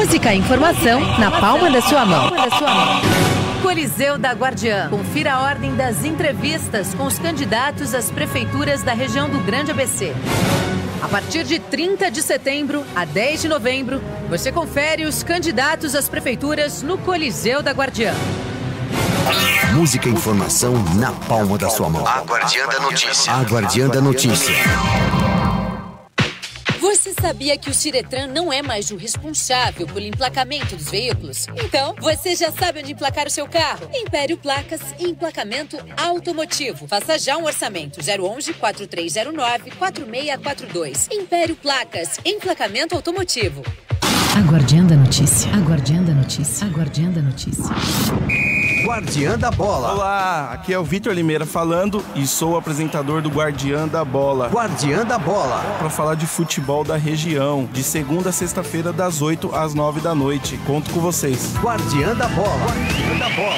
Música e informação na palma da sua mão. Coliseu da Guardiã. Confira a ordem das entrevistas com os candidatos às prefeituras da região do Grande ABC. A partir de 30 de setembro a 10 de novembro, você confere os candidatos às prefeituras no Coliseu da Guardiã. Música e informação na palma da sua mão. A Guardiã da Notícia. A Guardiã da Notícia. Você sabia que o Ciretran não é mais o responsável pelo emplacamento dos veículos? Então, você já sabe onde emplacar o seu carro? Império Placas e Emplacamento Automotivo. Faça já um orçamento. 011-4309-4642. Império Placas, Emplacamento Automotivo. A Guardiã da Notícia. A Guardiã da Notícia. A Guardiã da Notícia. Guardiã da Bola. Olá, aqui é o Vitor Limeira falando e sou o apresentador do Guardiã da Bola. Guardiã da Bola. Para falar de futebol da região, de segunda a sexta-feira das 8 às 9 da noite. Conto com vocês. Guardiã da Bola. Guardiã da Bola.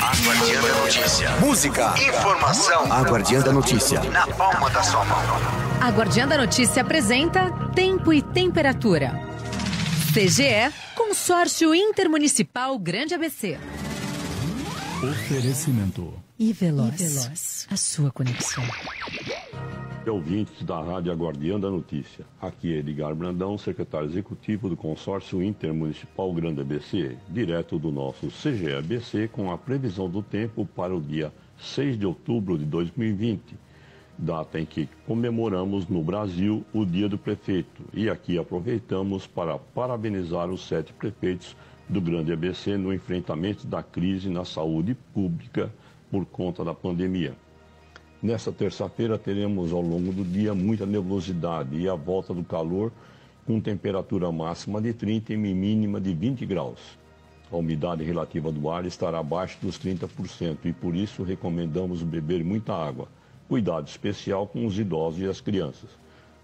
A Guardiã da Notícia. Música. Informação. A Guardiã da Notícia. Na palma da sua mão. A Guardiã da Notícia apresenta Tempo e Temperatura. CGE, Consórcio Intermunicipal Grande ABC. Oferecimento. E Veloz. A sua conexão. Ouvintes da Rádio Guardiã da Notícia. Aqui é Edgar Brandão, secretário executivo do Consórcio Intermunicipal Grande ABC, direto do nosso CGE-ABC, com a previsão do tempo para o dia 6 de outubro de 2020, data em que comemoramos no Brasil o Dia do Prefeito. E aqui aproveitamos para parabenizar os 7 prefeitos do Grande ABC no enfrentamento da crise na saúde pública por conta da pandemia. Nesta terça-feira teremos ao longo do dia muita nebulosidade e a volta do calor com temperatura máxima de 30 e mínima de 20 graus. A umidade relativa do ar estará abaixo dos 30% e por isso recomendamos beber muita água. Cuidado especial com os idosos e as crianças.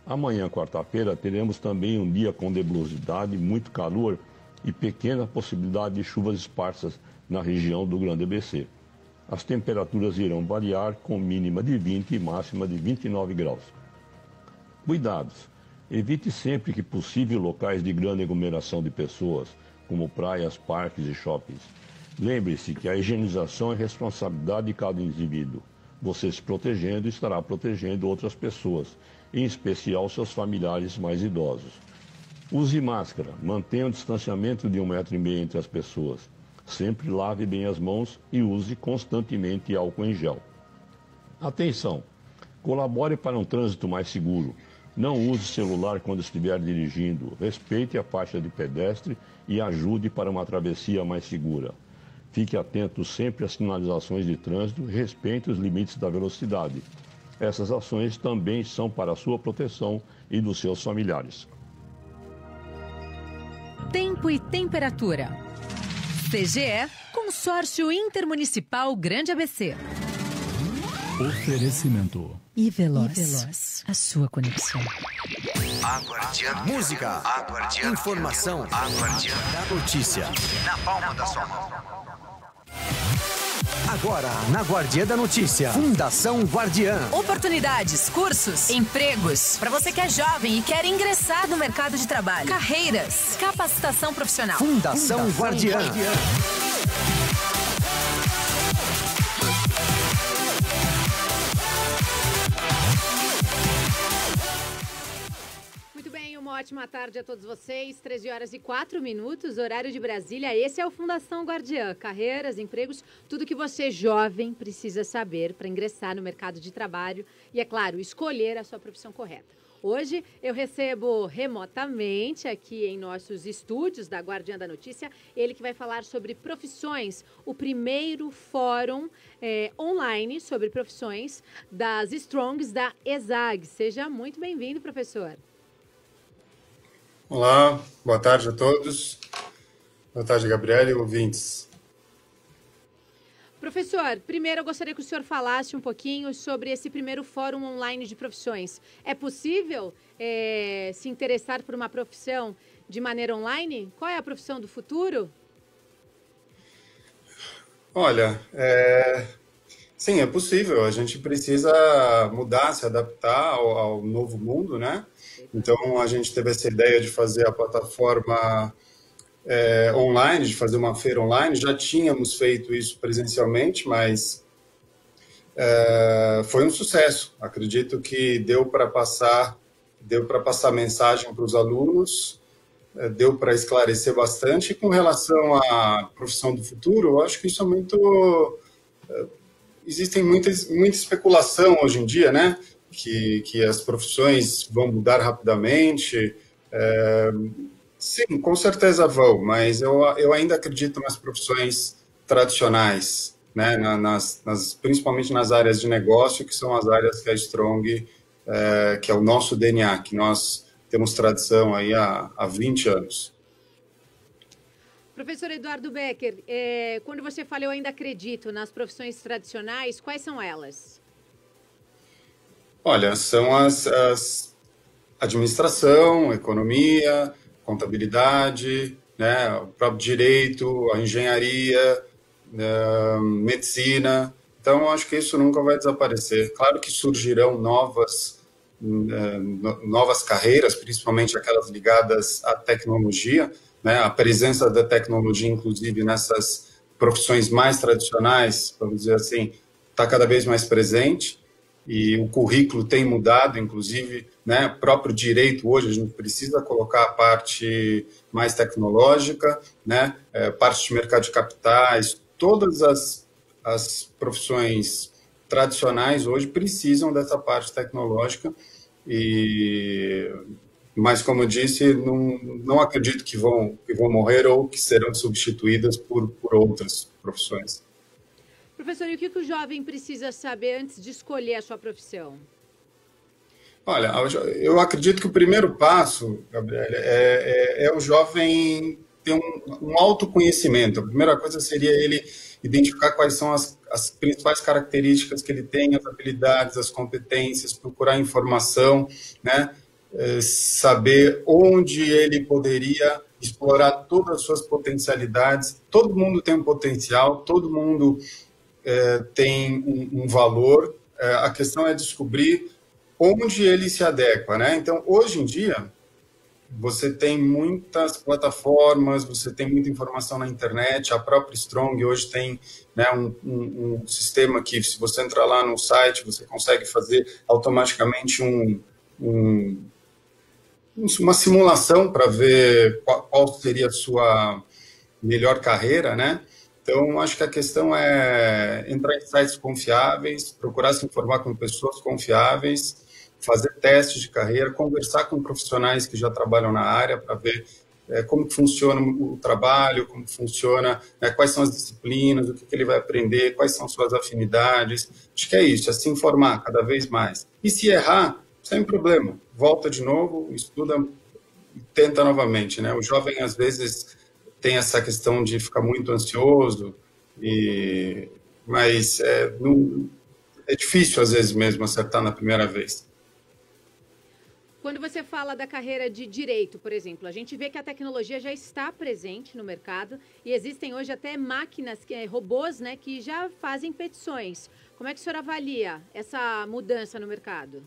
Amanhã, quarta-feira, teremos também um dia com nebulosidade, muito calor e pequena possibilidade de chuvas esparsas na região do Grande ABC. As temperaturas irão variar com mínima de 20 e máxima de 29 graus. Cuidados. Evite sempre que possível locais de grande aglomeração de pessoas, como praias, parques e shoppings. Lembre-se que a higienização é responsabilidade de cada indivíduo. Você se protegendo estará protegendo outras pessoas, em especial seus familiares mais idosos. Use máscara, mantenha o distanciamento de 1,5 m entre as pessoas. Sempre lave bem as mãos e use constantemente álcool em gel. Atenção! Colabore para um trânsito mais seguro. Não use celular quando estiver dirigindo. Respeite a faixa de pedestre e ajude para uma travessia mais segura. Fique atento sempre às sinalizações de trânsito e respeite os limites da velocidade. Essas ações também são para a sua proteção e dos seus familiares. Tempo e Temperatura. CGE, Consórcio Intermunicipal Grande ABC. Oferecimento. E Veloz. A sua conexão. A Guardiã. Música. A Guardiã. Informação. A Guardiã da Notícia. na palma da sua mão. Agora, na Guardiã da Notícia. Fundação Guardiã. Oportunidades, cursos, empregos. Para você que é jovem e quer ingressar no mercado de trabalho. Carreiras, capacitação profissional. Fundação Guardiã. Uma ótima tarde a todos vocês, 13 horas e 4 minutos, horário de Brasília. Esse é o Fundação Guardiã, carreiras, empregos, tudo que você jovem precisa saber para ingressar no mercado de trabalho e, é claro, escolher a sua profissão correta. Hoje eu recebo remotamente aqui em nossos estúdios da Guardiã da Notícia, ele que vai falar sobre profissões, o primeiro fórum online sobre profissões das Strongs da ESAG. Seja muito bem-vindo, professor. Olá, boa tarde a todos. Boa tarde, Gabriela e ouvintes. Professor, primeiro eu gostaria que o senhor falasse um pouquinho sobre esse primeiro fórum online de profissões. É possível se interessar por uma profissão de maneira online? Qual é a profissão do futuro? Olha, sim, é possível. A gente precisa mudar, se adaptar ao novo mundo, né? Então, a gente teve essa ideia de fazer a plataforma online, de fazer uma feira online. Já tínhamos feito isso presencialmente, mas foi um sucesso. Acredito que deu para passar mensagem para os alunos, deu para esclarecer bastante. E com relação à profissão do futuro, eu acho que isso é muito... Existem muita especulação hoje em dia, né? Que as profissões vão mudar rapidamente. Sim, com certeza vão, mas eu ainda acredito nas profissões tradicionais, né? Principalmente nas áreas de negócio, que são as áreas que a Strong, que é o nosso DNA, que nós temos tradição aí há 20 anos. Professor Eduardo Becker, quando você fala eu ainda acredito nas profissões tradicionais, quais são elas? Olha, são as administração, economia, contabilidade, né, o próprio direito, a engenharia, medicina. Então, acho que isso nunca vai desaparecer. Claro que surgirão novas carreiras, principalmente aquelas ligadas à tecnologia, né, a presença da tecnologia, inclusive, nessas profissões mais tradicionais, vamos dizer assim, está cada vez mais presente. E o currículo tem mudado, inclusive, né, próprio direito hoje, a gente precisa colocar a parte mais tecnológica, né, parte de mercado de capitais, todas as profissões tradicionais hoje precisam dessa parte tecnológica, mas, como eu disse, não acredito que vão morrer ou que serão substituídas por outras profissões. Professor, e o que o jovem precisa saber antes de escolher a sua profissão? Olha, eu acredito que o primeiro passo, Gabriela, é o jovem ter um autoconhecimento. A primeira coisa seria ele identificar quais são as principais características que ele tem, as habilidades, as competências, procurar informação, né? Saber onde ele poderia explorar todas as suas potencialidades. Todo mundo tem um potencial, todo mundo tem um valor, a questão é descobrir onde ele se adequa, né? Então, hoje em dia, você tem muitas plataformas, você tem muita informação na internet, a própria Strong hoje tem, né, um sistema que, se você entrar lá no site, você consegue fazer automaticamente uma simulação para ver qual seria a sua melhor carreira, né? Então, acho que a questão é entrar em sites confiáveis, procurar se informar com pessoas confiáveis, fazer testes de carreira, conversar com profissionais que já trabalham na área para ver como que funciona o trabalho, como que funciona, né, quais são as disciplinas, o que ele vai aprender, quais são suas afinidades. Acho que é isso, é se informar cada vez mais. E se errar, sem problema, volta de novo, estuda e tenta novamente, né? O jovem, às vezes, tem essa questão de ficar muito ansioso, mas é difícil, às vezes, mesmo acertar na primeira vez. Quando você fala da carreira de direito, por exemplo, a gente vê que a tecnologia já está presente no mercado e existem hoje até máquinas, robôs, né, que já fazem petições. Como é que o senhor avalia essa mudança no mercado?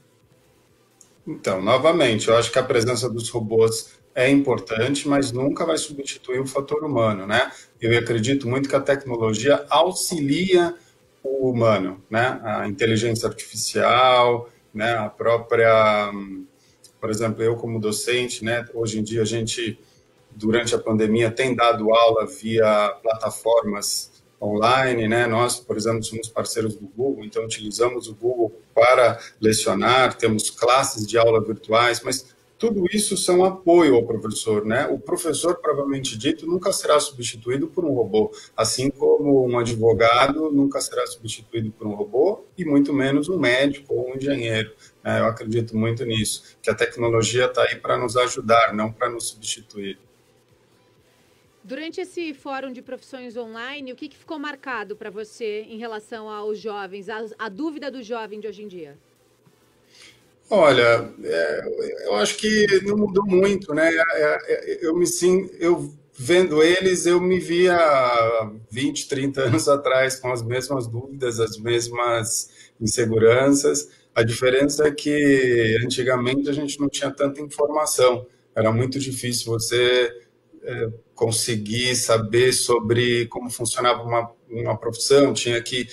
Então, novamente, eu acho que a presença dos robôs é importante, mas nunca vai substituir o fator humano, né? Eu acredito muito que a tecnologia auxilia o humano, né? A inteligência artificial, né? A própria, por exemplo, eu como docente, né? Hoje em dia a gente, durante a pandemia, tem dado aula via plataformas online, né? Nós, por exemplo, somos parceiros do Google, então utilizamos o Google para lecionar, temos classes de aula virtuais, mas tudo isso são apoio ao professor, né? O professor, provavelmente dito, nunca será substituído por um robô, assim como um advogado nunca será substituído por um robô e muito menos um médico ou um engenheiro. Eu acredito muito nisso, que a tecnologia está aí para nos ajudar, não para nos substituir. Durante esse fórum de profissões online, o que ficou marcado para você em relação aos jovens, a dúvida do jovem de hoje em dia? Olha, eu acho que não mudou muito, né? Eu vendo eles, eu me via 20, 30 anos atrás com as mesmas dúvidas, as mesmas inseguranças. A diferença é que antigamente a gente não tinha tanta informação. Era muito difícil você conseguir saber sobre como funcionava uma profissão, tinha que,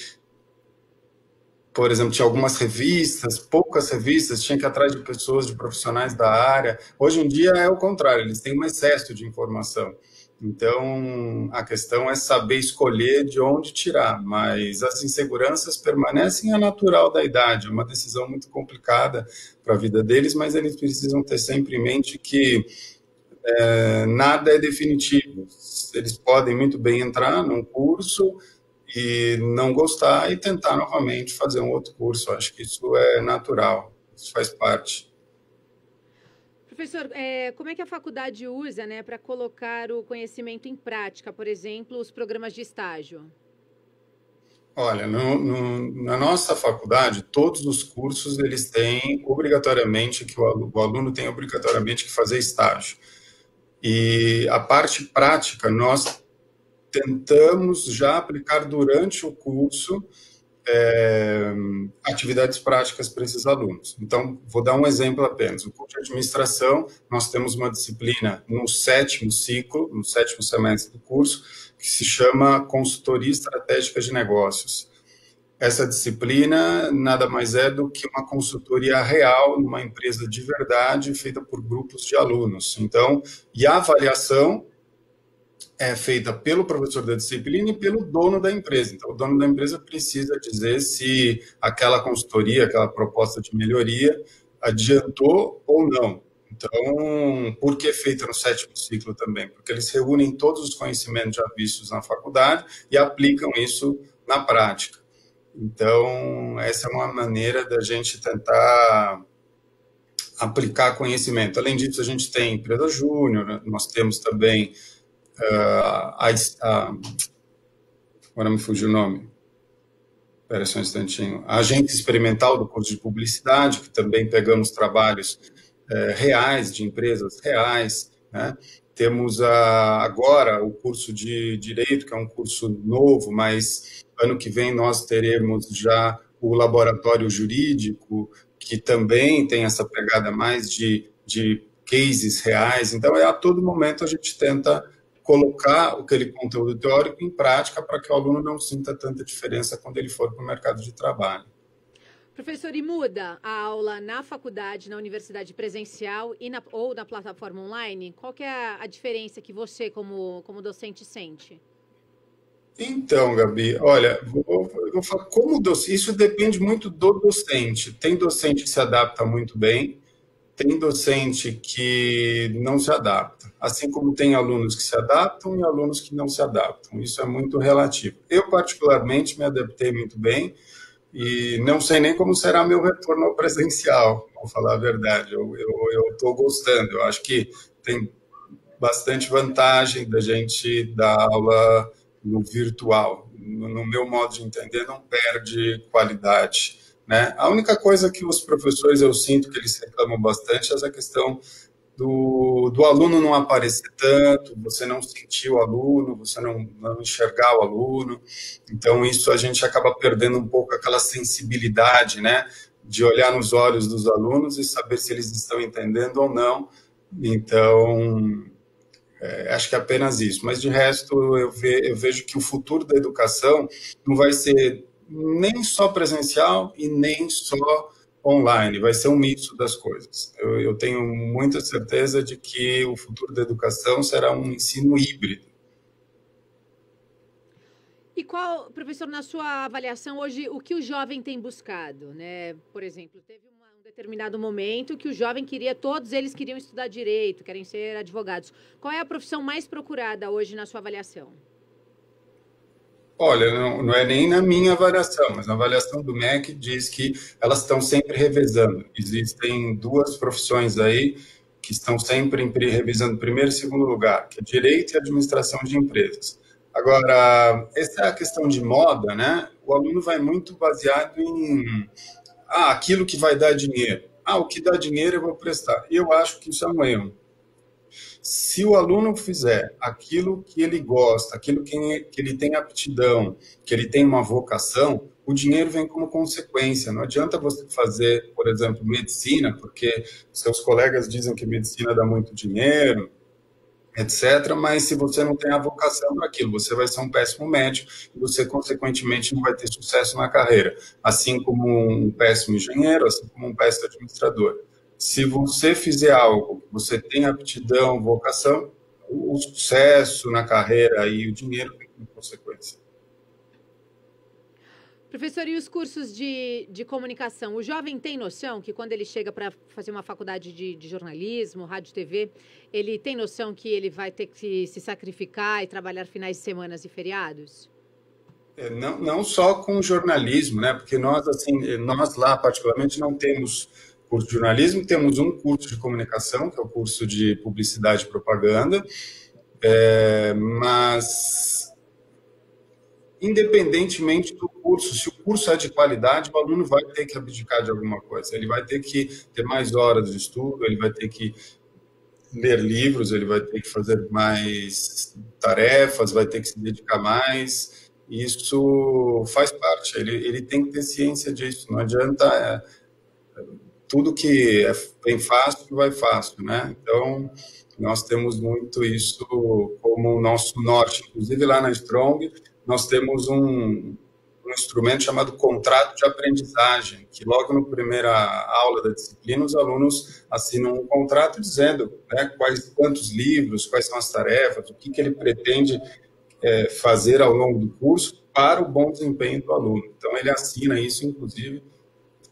por exemplo, tinha algumas revistas, poucas revistas, tinha que ir atrás de pessoas, de profissionais da área. Hoje em dia é o contrário, eles têm um excesso de informação. Então, a questão é saber escolher de onde tirar, mas as inseguranças permanecem, é natural da idade, é uma decisão muito complicada para a vida deles, mas eles precisam ter sempre em mente que nada é definitivo. Eles podem muito bem entrar num curso e não gostar e tentar novamente fazer um outro curso. Acho que isso é natural, isso faz parte. Professor, como é que a faculdade usa, né, para colocar o conhecimento em prática, por exemplo, os programas de estágio? Olha, na nossa faculdade, todos os cursos eles têm obrigatoriamente, que o aluno tem obrigatoriamente que fazer estágio. E a parte prática, nós tentamos já aplicar durante o curso atividades práticas para esses alunos. Então, vou dar um exemplo apenas. No curso de administração, nós temos uma disciplina no 7º ciclo, no 7º semestre do curso, que se chama Consultoria Estratégica de Negócios. Essa disciplina nada mais é do que uma consultoria real numa empresa de verdade, feita por grupos de alunos. Então, e a avaliação é feita pelo professor da disciplina e pelo dono da empresa. Então, o dono da empresa precisa dizer se aquela consultoria, aquela proposta de melhoria adiantou ou não. Então, por que feita no 7º ciclo também? Porque eles reúnem todos os conhecimentos já vistos na faculdade e aplicam isso na prática. Então, essa é uma maneira da gente tentar aplicar conhecimento. Além disso, a gente tem empresa júnior, nós temos também agora me fugiu o nome. Espera só um instantinho. A agente experimental do curso de publicidade, que também pegamos trabalhos reais, de empresas reais, né? Temos agora o curso de Direito, que é um curso novo, mas ano que vem nós teremos já o laboratório jurídico, que também tem essa pegada mais de cases reais. Então, a todo momento a gente tenta colocar aquele conteúdo teórico em prática para que o aluno não sinta tanta diferença quando ele for para o mercado de trabalho. Professor, e muda a aula na faculdade, na universidade presencial ou na plataforma online? Qual que é a diferença que você, como docente, sente? Então, Gabi, olha, vou falar como docente, isso depende muito do docente. Tem docente que se adapta muito bem, tem docente que não se adapta, assim como tem alunos que se adaptam e alunos que não se adaptam. Isso é muito relativo. Eu, particularmente, me adaptei muito bem e não sei nem como será meu retorno ao presencial, vou falar a verdade. Eu estou gostando, eu acho que tem bastante vantagem da gente dar aula no virtual. No meu modo de entender, não perde qualidade, né? A única coisa que os professores, eu sinto que eles reclamam bastante, é essa questão do aluno não aparecer tanto, você não sentir o aluno, você não enxergar o aluno. Então, isso a gente acaba perdendo um pouco aquela sensibilidade, né? De olhar nos olhos dos alunos e saber se eles estão entendendo ou não. Então, acho que é apenas isso. Mas, de resto, eu vejo que o futuro da educação não vai ser nem só presencial e nem só online, vai ser um mix das coisas. Eu tenho muita certeza de que o futuro da educação será um ensino híbrido. E qual, professor, na sua avaliação hoje, o que o jovem tem buscado, né? Por exemplo, teve um determinado momento que o jovem todos eles queriam estudar direito, querem ser advogados. Qual é a profissão mais procurada hoje na sua avaliação? Olha, não é nem na minha avaliação, mas na avaliação do MEC diz que elas estão sempre revezando. Existem duas profissões aí que estão sempre revisando primeiro e segundo lugar, que é Direito e Administração de Empresas. Agora, essa é a questão de moda, né? O aluno vai muito baseado em aquilo que vai dar dinheiro. O que dá dinheiro eu vou prestar. E eu acho que isso é um erro. Se o aluno fizer aquilo que ele gosta, aquilo que ele tem aptidão, que ele tem uma vocação, o dinheiro vem como consequência. Não adianta você fazer, por exemplo, medicina, porque seus colegas dizem que medicina dá muito dinheiro, etc. Mas se você não tem a vocação para aquilo, você vai ser um péssimo médico e você, consequentemente, não vai ter sucesso na carreira. Assim como um péssimo engenheiro, assim como um péssimo administrador. Se você fizer algo, você tem aptidão, vocação, o sucesso na carreira e o dinheiro tem como consequência. Professor, e os cursos de comunicação? O jovem tem noção que quando ele chega para fazer uma faculdade de jornalismo, rádio, TV, ele tem noção que ele vai ter que se sacrificar e trabalhar finais de semana e feriados? Não só com jornalismo, né? Porque nós lá particularmente não temos curso de jornalismo, temos um curso de comunicação, que é o curso de publicidade e propaganda, mas independentemente do curso, se o curso é de qualidade, o aluno vai ter que abdicar de alguma coisa. Ele vai ter que ter mais horas de estudo, ele vai ter que ler livros, ele vai ter que fazer mais tarefas, vai ter que se dedicar mais. Isso faz parte. Ele tem que ter ciência disso. Não adianta tudo que é bem fácil, vai fácil, né? Então, nós temos muito isso como nosso norte. Inclusive, lá na Strong, nós temos um instrumento chamado contrato de aprendizagem, que logo na primeira aula da disciplina, os alunos assinam um contrato dizendo, né, quantos livros, quais são as tarefas, o que ele pretende fazer ao longo do curso para o bom desempenho do aluno. Então, ele assina isso, inclusive,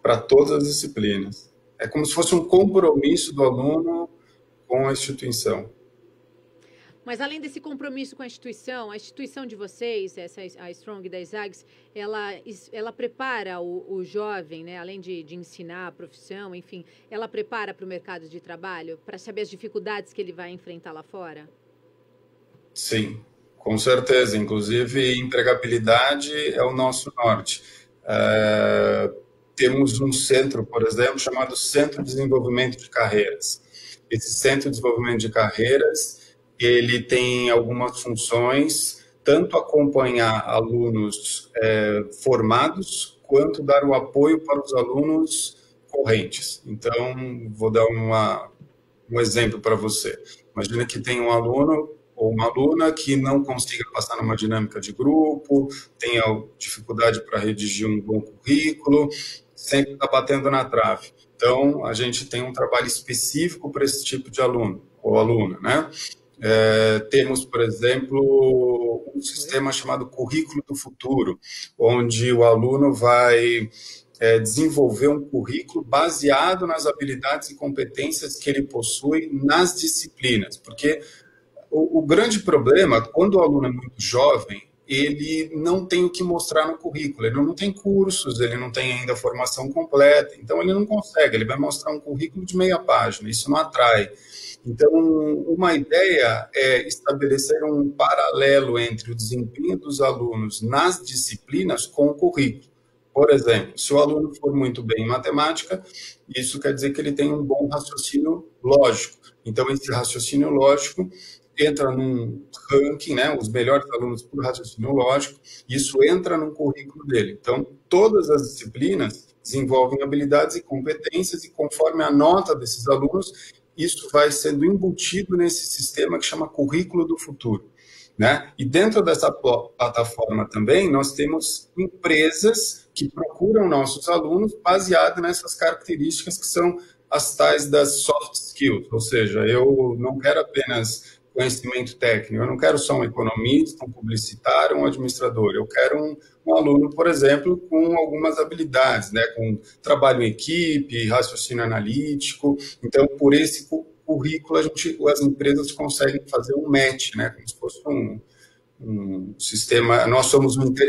para todas as disciplinas. É como se fosse um compromisso do aluno com a instituição. Mas além desse compromisso com a instituição de vocês, a Strong da Exags, ela prepara o jovem, né, além de ensinar a profissão, enfim, ela prepara para o mercado de trabalho, para saber as dificuldades que ele vai enfrentar lá fora? Sim, com certeza. Inclusive, empregabilidade é o nosso norte. Temos um centro, por exemplo, chamado Centro de Desenvolvimento de Carreiras. Esse Centro de Desenvolvimento de Carreiras, ele tem algumas funções, tanto acompanhar alunos formados, quanto dar o apoio para os alunos correntes. Então, vou dar um exemplo para você. Imagina que tem um aluno ou uma aluna que não consiga passar numa dinâmica de grupo, tenha dificuldade para redigir um bom currículo, sempre está batendo na trave. Então, a gente tem um trabalho específico para esse tipo de aluno ou aluna, né? Temos, por exemplo, um sistema chamado Currículo do Futuro, onde o aluno vai desenvolver um currículo baseado nas habilidades e competências que ele possui nas disciplinas. Porque o grande problema, quando o aluno é muito jovem, ele não tem o que mostrar no currículo, ele não tem cursos, ele não tem ainda formação completa, então ele não consegue, ele vai mostrar um currículo de meia página, isso não atrai. Então, uma ideia é estabelecer um paralelo entre o desempenho dos alunos nas disciplinas com o currículo. Por exemplo, se o aluno for muito bem em matemática, isso quer dizer que ele tem um bom raciocínio lógico. Então, esse raciocínio lógico entra num ranking, né, os melhores alunos por raciocínio lógico, isso entra no currículo dele. Então, todas as disciplinas desenvolvem habilidades e competências e conforme a nota desses alunos, isso vai sendo embutido nesse sistema que chama Currículo do Futuro, né? E dentro dessa plataforma também, nós temos empresas que procuram nossos alunos baseado nessas características que são as tais das soft skills, ou seja, eu não quero apenas conhecimento técnico, eu não quero só um economista, um publicitário, um administrador, eu quero um aluno, por exemplo, com algumas habilidades, né, com trabalho em equipe, raciocínio analítico. Então, por esse currículo, as empresas conseguem fazer um match, né, como se fosse um sistema,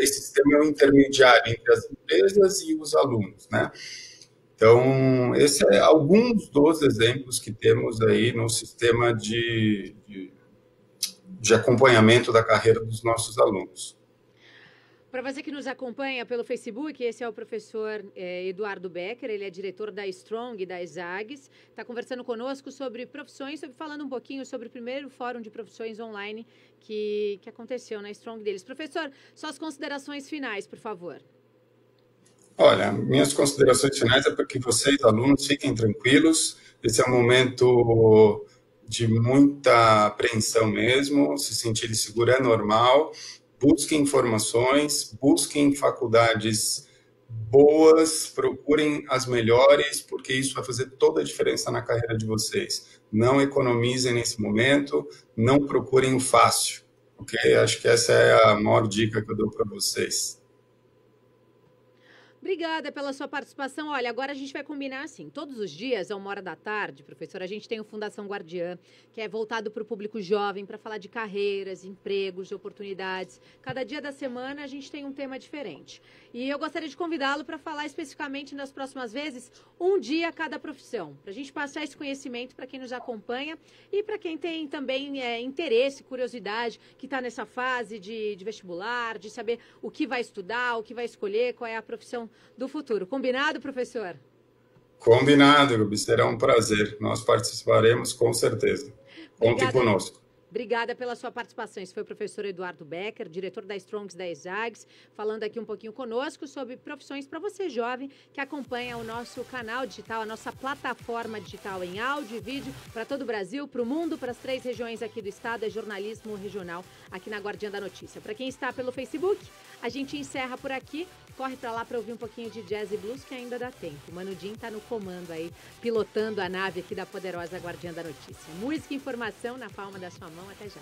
esse sistema é um intermediário entre as empresas e os alunos, né. Então, esse é alguns dos exemplos que temos aí no sistema de acompanhamento da carreira dos nossos alunos. Para você que nos acompanha pelo Facebook, esse é o professor Eduardo Becker, ele é diretor da Strong, da Exags, está conversando conosco sobre profissões, falando um pouquinho sobre o primeiro fórum de profissões online que aconteceu na Strong deles. Professor, suas considerações finais, por favor. Olha, minhas considerações finais é para que vocês, alunos, fiquem tranquilos. Esse é um momento de muita apreensão mesmo, se sentir seguro é normal. Busquem informações, busquem faculdades boas, procurem as melhores, porque isso vai fazer toda a diferença na carreira de vocês. Não economizem nesse momento, não procurem o fácil, ok? Acho que essa é a maior dica que eu dou para vocês. Obrigada pela sua participação. Olha, agora a gente vai combinar assim, todos os dias, a 13h, professor, a gente tem o Fundação Guardiã, que é voltado para o público jovem, para falar de carreiras, empregos, de oportunidades. Cada dia da semana a gente tem um tema diferente. E eu gostaria de convidá-lo para falar especificamente nas próximas vezes, um dia a cada profissão, para a gente passar esse conhecimento para quem nos acompanha e para quem tem também interesse, curiosidade, que está nessa fase de vestibular, de saber o que vai estudar, o que vai escolher, qual é a profissão do futuro. Combinado, professor? Combinado, Gabi. Será um prazer. Nós participaremos com certeza. Contem conosco. Obrigada pela sua participação. Esse foi o professor Eduardo Becker, diretor da Strongs da ESAGS, falando aqui um pouquinho conosco sobre profissões para você jovem que acompanha o nosso canal digital, a nossa plataforma digital em áudio e vídeo para todo o Brasil, para o mundo, para as 3 regiões aqui do estado, é jornalismo regional aqui na Guardiã da Notícia. Para quem está pelo Facebook, a gente encerra por aqui. Corre para lá para ouvir um pouquinho de jazz e blues que ainda dá tempo. O Manu Din está no comando aí, pilotando a nave aqui da poderosa Guardiã da Notícia. Música e informação na palma da sua mão. Até já.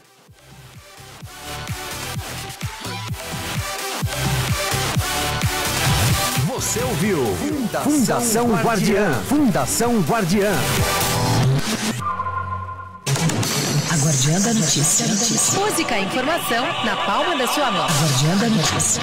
Você ouviu Fundação Guardiã. Fundação Guardiã. A Guardiã da Notícia. Música e informação na palma da sua mão. A Guardiã da Notícia.